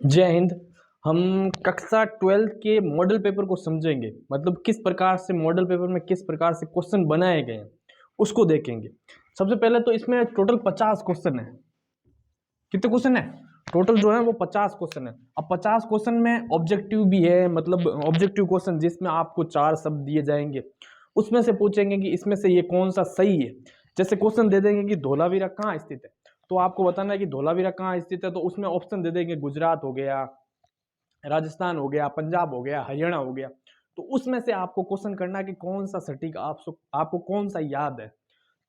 जय हिंद। हम कक्षा 12 के मॉडल पेपर को समझेंगे, मतलब किस प्रकार से मॉडल पेपर में किस प्रकार से क्वेश्चन बनाए गए हैं उसको देखेंगे। सबसे पहले तो इसमें टोटल 50 क्वेश्चन है। कितने क्वेश्चन है टोटल? जो है वो 50 क्वेश्चन है। अब 50 क्वेश्चन में ऑब्जेक्टिव भी है, मतलब ऑब्जेक्टिव क्वेश्चन जिसमें आपको 4 शब्द दिए जाएंगे, उसमें से पूछेंगे कि इसमें से ये कौन सा सही है। जैसे क्वेश्चन दे देंगे कि धोलावीरा कहाँ स्थित है, तो आपको बताना है कि धोलावीरा कहाँ स्थित है। तो उसमें ऑप्शन दे देंगे, गुजरात हो गया, राजस्थान हो गया, पंजाब हो गया, हरियाणा हो गया। तो उसमें से आपको क्वेश्चन करना है कि कौन सा सटीक आपको कौन सा याद है।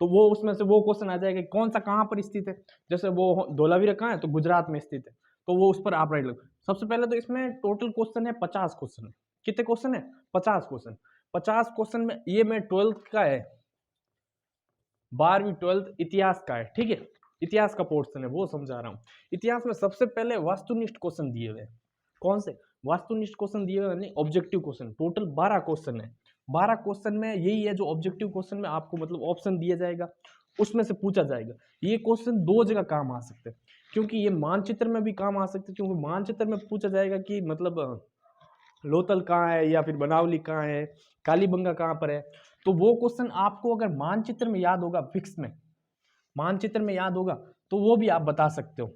तो वो उसमें से वो क्वेश्चन आ जाएगा कि कौन सा कहाँ पर स्थित है। जैसे वो धोलावीरा कहाँ है, तो गुजरात में स्थित है, तो वो उस पर आप राइट लगो। सबसे पहले तो इसमें टोटल क्वेश्चन है 50 क्वेश्चन है। कितने क्वेश्चन है? 50 क्वेश्चन। 50 क्वेश्चन में ये मैं 12th का है, 12वीं 12th इतिहास का है, ठीक है। इतिहास का पोर्शन है वो समझा रहा हूँ। इतिहास में सबसे पहले वस्तुनिष्ठ क्वेश्चन दिए हुए हैं। कौन से वस्तुनिष्ठ क्वेश्चन दिए हुए? Objective question. टोटल 12 क्वेश्चन है। 12 क्वेश्चन में यही है जो ऑब्जेक्टिव क्वेश्चन में आपको मतलब ऑप्शन दिया जाएगा, उसमें से पूछा जाएगा। ये क्वेश्चन दो जगह काम आ सकते हैं, क्योंकि ये मानचित्र में भी काम आ सकते हैं, क्योंकि मानचित्र में पूछा जाएगा कि मतलब लोथल कहाँ है, या फिर बनावली कहाँ है, कालीबंगा कहाँ पर है। तो वो क्वेश्चन आपको अगर मानचित्र में याद होगा, फिक्स में मानचित्र में याद होगा, तो वो भी आप बता सकते हो,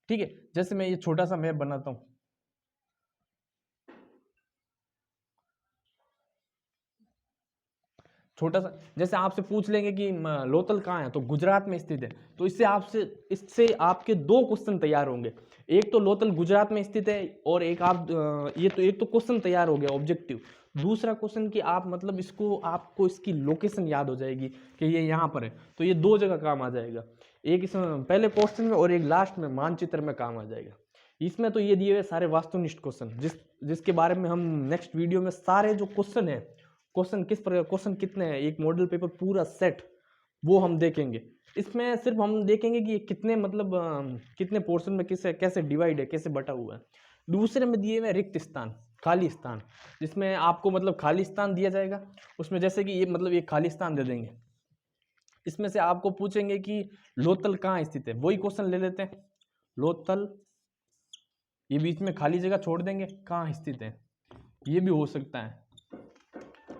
ठीक है। जैसे मैं ये छोटा सा मैप बनाता हूं, छोटा सा। जैसे आपसे पूछ लेंगे कि लोथल कहाँ है, तो गुजरात में स्थित है। तो इससे आपके दो क्वेश्चन तैयार होंगे। एक तो लोथल गुजरात में स्थित है, और एक आप एक तो क्वेश्चन तैयार हो गया ऑब्जेक्टिव। दूसरा क्वेश्चन कि आप मतलब आपको इसकी लोकेशन याद हो जाएगी कि ये यहाँ पर है। तो ये दो जगह काम आ जाएगा, एक इसमें पहले क्वेश्चन में और एक लास्ट में मानचित्र में काम आ जाएगा। इसमें तो ये दिए हुए सारे वास्तुनिष्ठ क्वेश्चन, जिसके बारे में हम नेक्स्ट वीडियो में सारे जो क्वेश्चन है, क्वेश्चन कितने हैं, एक मॉडल पेपर पूरा सेट, वो हम देखेंगे। इसमें सिर्फ हम देखेंगे कि ये कितने मतलब कितने पोर्शन में कैसे डिवाइड है, कैसे बटा हुआ है। दूसरे में दिए हुए रिक्त स्थान, खाली स्थान, जिसमें आपको मतलब खाली स्थान दिया जाएगा। उसमें जैसे कि ये मतलब एक खाली स्थान दे देंगे, इसमें से आपको पूछेंगे कि लोथल कहाँ स्थित है, वही क्वेश्चन ले लेते हैं। लोथल, ये बीच में खाली जगह छोड़ देंगे, कहाँ स्थित है, ये भी हो सकता है।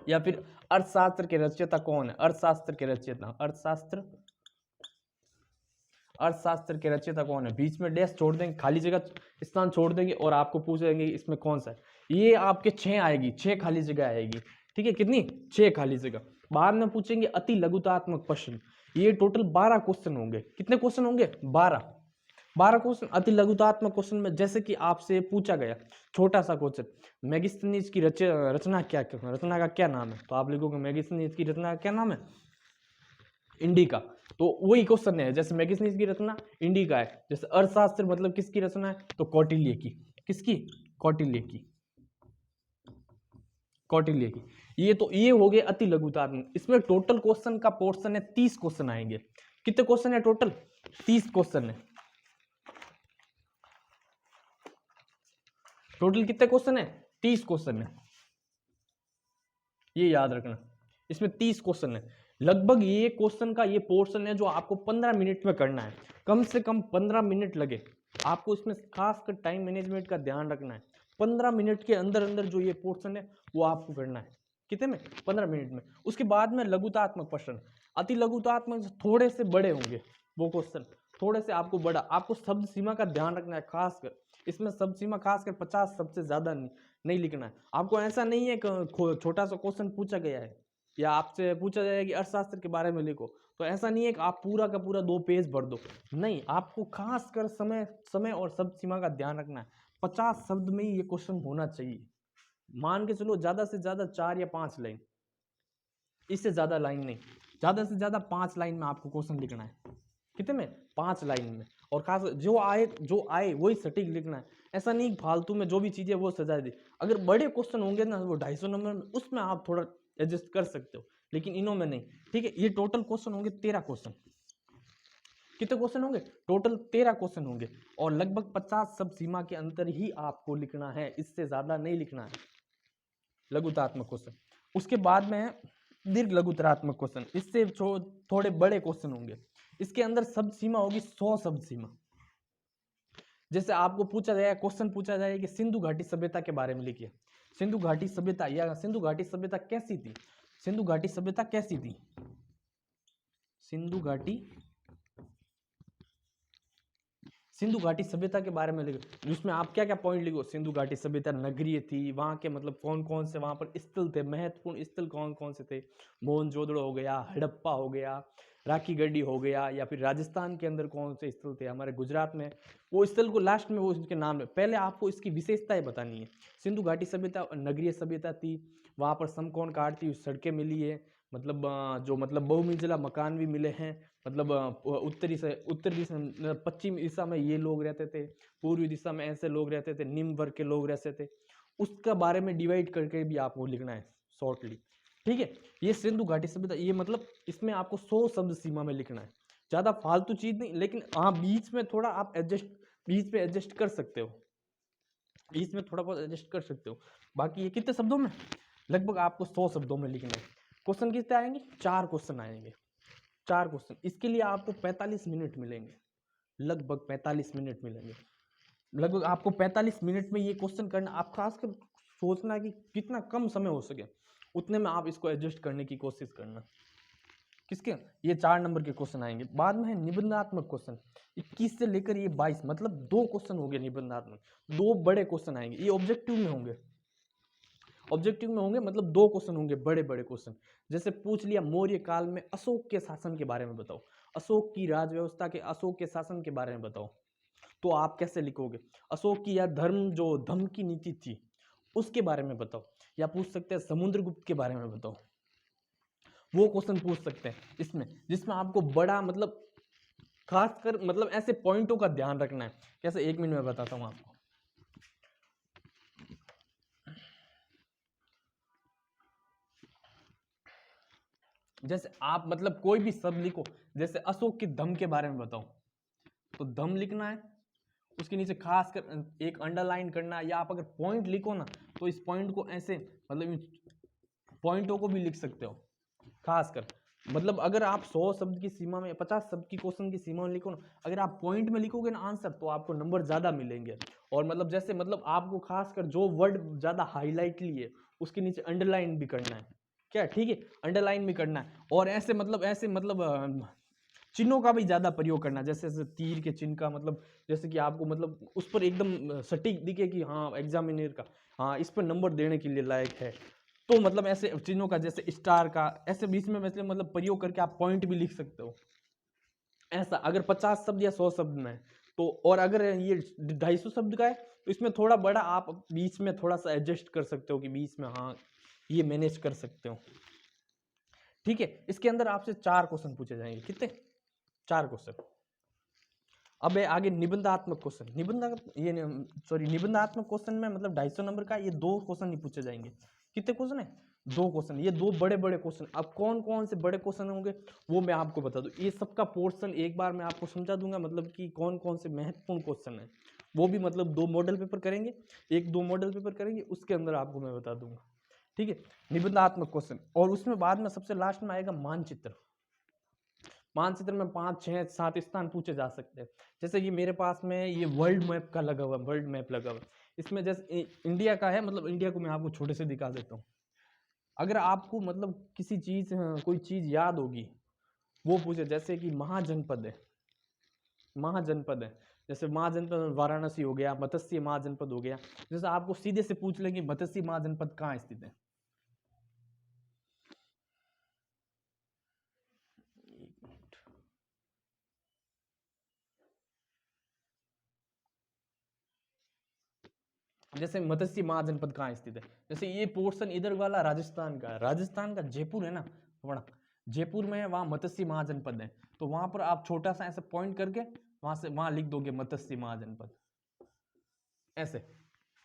या फिर अर्थशास्त्र के रचयिता कौन है, अर्थशास्त्र के के रचयिता कौन है, बीच में डैश छोड़ देंगे, खाली जगह स्थान छोड़ देंगे, और आपको पूछेंगे इसमें कौन सा है। ये आपके 6 आएगी, 6 खाली जगह आएगी, ठीक है। कितनी? 6 खाली जगह। बाद में पूछेंगे अति लघुतात्मक प्रश्न। ये टोटल 12 क्वेश्चन होंगे। कितने क्वेश्चन होंगे? 12 क्वेश्चन अति लघुतात्मक क्वेश्चन में। जैसे कि आपसे पूछा गया छोटा सा क्वेश्चन, मेगास्थनीज की रचना का क्या नाम है, तो आप लिखोगे मेगास्थनीज की रचना का क्या नाम है? इंडिका। तो वही क्वेश्चन है, जैसे मेगास्थनीज की रचना इंडिका है। जैसे अर्थशास्त्र मतलब किसकी रचना है, तो कौटिल्य की। किसकी? कौटिल्य की। ये हो गए अति लघुतात्मक। इसमें टोटल क्वेश्चन का पोर्शन है 30 क्वेश्चन आएंगे। कितने क्वेश्चन है टोटल? 30 क्वेश्चन है टोटल। कितने क्वेश्चन है? 30 क्वेश्चन है, ये याद रखना। इसमें 30 क्वेश्चन है लगभग। ये क्वेश्चन का ये पोर्शन है जो आपको 15 मिनट में करना है, कम से कम 15 मिनट लगे आपको। इसमें खासकर टाइम मैनेजमेंट का ध्यान रखना है। 15 मिनट के अंदर अंदर जो ये पोर्शन है वो आपको करना है। कितने में? 15 मिनट में। उसके बाद में लघुतात्मक प्रश्न, अति लघुतात्मक थोड़े से बड़े होंगे वो क्वेश्चन, थोड़े से आपको बड़ा। आपको शब्द सीमा का ध्यान रखना है खासकर। इसमें शब्द सीमा खासकर 50 सबसे ज्यादा नहीं लिखना है आपको। ऐसा नहीं है कि छोटा सा क्वेश्चन पूछा गया है या आपसे पूछा जाएगा कि अर्थशास्त्र के बारे में लिखो, तो ऐसा नहीं है कि आप पूरा का पूरा 2 पेज भर दो। नहीं, आपको खासकर समय और शब्द सीमा का ध्यान रखना है। 50 शब्द में ही ये क्वेश्चन होना चाहिए। मान के चलो ज्यादा से ज्यादा 4 या 5 लाइन, इससे ज्यादा लाइन नहीं। ज्यादा से ज्यादा 5 लाइन में आपको क्वेश्चन लिखना है। कितने में? 5 लाइन में। और खास जो आए वही सटीक लिखना है। ऐसा नहीं फालतू में जो भी चीजें वो सजा दी। अगर बड़े क्वेश्चन होंगे ना वो 250 नंबर में, उसमें आप थोड़ा एडजस्ट कर सकते हो, लेकिन इनों में नहीं, ठीक है। ये टोटल क्वेश्चन होंगे 13 क्वेश्चन। कितने क्वेश्चन होंगे? टोटल 13 क्वेश्चन होंगे, और लगभग 50 शब्द सीमा के अंतर ही आपको लिखना है, इससे ज्यादा नहीं लिखना है लघुतात्मक क्वेश्चन। उसके बाद में है दीर्घ लघुतरात्मक क्वेश्चन। इससे थोड़े बड़े क्वेश्चन होंगे। इसके अंदर शब्द सीमा होगी 100 शब्द सीमा। जैसे आपको पूछा जाए, क्वेश्चन पूछा जाए कि सिंधु घाटी सभ्यता के बारे में लिखिए। सिंधु घाटी सभ्यता या सिंधु घाटी सभ्यता कैसी थी, सिंधु घाटी सभ्यता कैसी थी, सिंधु घाटी सभ्यता के बारे में लिखो, जिसमें आप क्या क्या पॉइंट लिखो। सिंधु घाटी सभ्यता नगरीय थी, वहाँ के मतलब कौन कौन से वहाँ पर स्थल थे, महत्वपूर्ण स्थल कौन कौन से थे, मोहनजोदड़ो हो गया, हड़प्पा हो गया, राखी गढ़ी हो गया, या फिर राजस्थान के अंदर कौन से स्थल थे, हमारे गुजरात में वो स्थल को लास्ट में वो उसके नाम है। पहले आपको इसकी विशेषताएं बतानी है। सिंधु घाटी सभ्यता नगरीय सभ्यता थी, वहाँ पर समकोण काटती सड़कें मिली है, मतलब जो मतलब बहुमंजिला मकान भी मिले हैं, मतलब उत्तरी दिशा पश्चिम दिशा में ये लोग रहते थे, पूर्वी दिशा में ऐसे लोग रहते थे, निम्न वर्ग के लोग रहते थे, उसका बारे में डिवाइड करके भी आपको लिखना है शॉर्टली। ठीक है, ये सिंधु घाटी सभ्यता, ये मतलब इसमें आपको 100 शब्द सीमा में लिखना है, ज़्यादा फालतू चीज़ नहीं, लेकिन हाँ बीच में थोड़ा आप बीच में एडजस्ट कर सकते हो, बीच में थोड़ा बहुत एडजस्ट कर सकते हो। बाकी ये कितने शब्दों में, लगभग आपको 100 शब्दों में लिखना है। क्वेश्चन कितने आएंगे, 4 क्वेश्चन आएंगे, 4 क्वेश्चन। इसके लिए आपको 45 मिनट मिलेंगे, लगभग 45 मिनट मिलेंगे, लगभग आपको 45 मिनट में ये क्वेश्चन करना। आप खासकर सोचना कि कितना कम समय हो सके उतने में आप इसको एडजस्ट करने की कोशिश करना। किसके, ये 4 नंबर के क्वेश्चन आएंगे। बाद में है निबंधात्मक क्वेश्चन, 21 से लेकर ये 22, मतलब 2 क्वेश्चन हो गए निबंधात्मक, 2 बड़े क्वेश्चन आएंगे, ये ऑब्जेक्टिव में होंगे, ऑब्जेक्टिव में होंगे, मतलब 2 क्वेश्चन होंगे बड़े बड़े क्वेश्चन। जैसे पूछ लिया मौर्य काल में अशोक के शासन के बारे में बताओ, अशोक की राज व्यवस्था के, अशोक के शासन के बारे में बताओ, तो आप कैसे लिखोगे। अशोक की या धर्म की नीति थी उसके बारे में बताओ, या पूछ सकते हैं समुद्रगुप्त के बारे में बताओ, वो क्वेश्चन पूछ सकते हैं इसमें, जिसमें आपको बड़ा मतलब खासकर मतलब ऐसे पॉइंटों का ध्यान रखना है। कैसे, 1 मिनट में बताता हूं आपको। जैसे आप मतलब कोई भी शब्द लिखो, जैसे अशोक के दम के बारे में बताओ, तो दम लिखना है, उसके नीचे खास कर एक अंडरलाइन करना है, या आप अगर पॉइंट लिखो ना तो इस पॉइंट को ऐसे मतलब पॉइंटों को भी लिख सकते हो। खासकर मतलब अगर आप 100 शब्द की सीमा में, 50 शब्द की क्वेश्चन की सीमा में लिखो ना, अगर आप पॉइंट में लिखोगे ना आंसर, तो आपको नंबर ज्यादा मिलेंगे। और मतलब जैसे मतलब आपको खासकर जो वर्ड ज्यादा हाईलाइटली है उसके नीचे अंडरलाइन भी करना है, क्या ठीक है, अंडरलाइन भी करना है। और ऐसे मतलब चिन्हों का भी ज्यादा प्रयोग करना, जैसे जैसे तीर के चिन्ह का, मतलब जैसे कि आपको मतलब उस पर एकदम सटीक दिखे कि हाँ एग्जामिनर का हाँ इस पर नंबर देने के लिए लायक है, तो मतलब ऐसे चिन्हों का, जैसे स्टार का, ऐसे बीच में वैसे मतलब प्रयोग करके आप पॉइंट भी लिख सकते हो। ऐसा अगर 50 शब्द या 100 शब्द में तो, और अगर ये 250 शब्द का है तो इसमें थोड़ा बड़ा आप बीच में थोड़ा सा एडजस्ट कर सकते हो कि बीच में हाँ ये मैनेज कर सकते हो। ठीक है, इसके अंदर आपसे 4 क्वेश्चन पूछे जाएंगे, कितने, 4 क्वेश्चन। अब है आगे निबंधात्मक क्वेश्चन, निबंधात्मक क्वेश्चन में मतलब 250 नंबर का ये 2 क्वेश्चन नहीं पूछे जाएंगे। कितने क्वेश्चन है, 2 क्वेश्चन, ये 2 बड़े बड़े क्वेश्चन। अब कौन कौन से बड़े क्वेश्चन होंगे वो मैं आपको बता दूं, ये सबका पोर्शन एक बार मैं आपको समझा दूंगा, मतलब कि कौन कौन से महत्वपूर्ण क्वेश्चन है, वो भी मतलब 2 मॉडल पेपर करेंगे, 1-2 मॉडल पेपर करेंगे, उसके अंदर आपको मैं बता दूंगा। ठीक है, निबंधात्मक क्वेश्चन, और उसमें बाद में सबसे लास्ट में आएगा मानचित्र। मानचित्र में 5, 6, 7 स्थान पूछे जा सकते हैं। जैसे ये मेरे पास में ये वर्ल्ड मैप का लगा हुआ, वर्ल्ड मैप लगा हुआ, इसमें जैसे इंडिया का है, मतलब इंडिया को मैं आपको छोटे से दिखा देता हूँ। अगर आपको मतलब किसी चीज कोई चीज याद होगी वो पूछे, जैसे कि महाजनपद है, महाजनपद है, जैसे महाजनपद वाराणसी हो गया, मत्स्य महाजनपद हो गया, जैसे आपको सीधे से पूछ लेंगे मत्स्य महाजनपद कहाँ स्थित है। जैसे मत्स्य महाजनपद कहाँ स्थित है, जैसे ये पोर्शन इधर वाला राजस्थान का है, राजस्थान का जयपुर है ना, वहाँ जयपुर में है, वहाँ मत्स्य महाजनपद है, तो वहां पर आप छोटा सा ऐसे पॉइंट करके वहां से वहां लिख दोगे मत्स्य महाजनपद, ऐसे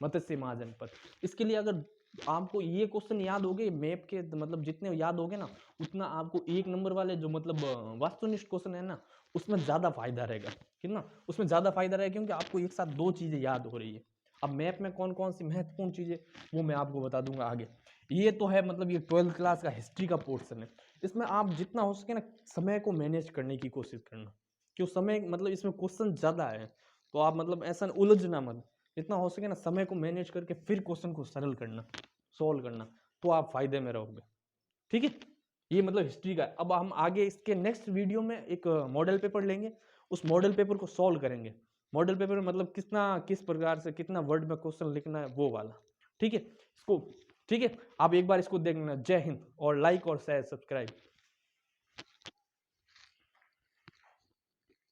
मत्स्य महाजनपद। इसके लिए अगर आपको ये क्वेश्चन याद हो गए मैप के, मतलब जितने याद हो गए ना, उतना आपको 1 नंबर वाले जो मतलब वास्तुनिष्ठ क्वेश्चन है ना उसमें ज्यादा फायदा रहेगा, कितना उसमें ज्यादा फायदा रहेगा, क्योंकि आपको एक साथ 2 चीजें याद हो रही है। अब मैप में कौन कौन सी महत्वपूर्ण चीजें वो मैं आपको बता दूंगा आगे। ये तो है मतलब ये 12th क्लास का हिस्ट्री का पोर्शन है, इसमें आप जितना हो सके ना समय को मैनेज करने की कोशिश करना, क्यों समय मतलब इसमें क्वेश्चन ज्यादा है, तो आप मतलब ऐसा उलझना मत, जितना हो सके ना समय को मैनेज करके फिर क्वेश्चन को सरल करना, सॉल्व करना, तो आप फायदे में रहोगे। ठीक है, ये मतलब हिस्ट्री का। अब हम आगे इसके नेक्स्ट वीडियो में एक मॉडल पेपर लेंगे, उस मॉडल पेपर को सॉल्व करेंगे। मॉडल पेपर में मतलब किस प्रकार से कितना वर्ड में क्वेश्चन लिखना है वो वाला। ठीक है, इसको ठीक है, आप एक बार इसको देखना। जय हिंद, और लाइक और शेयर सब्सक्राइब।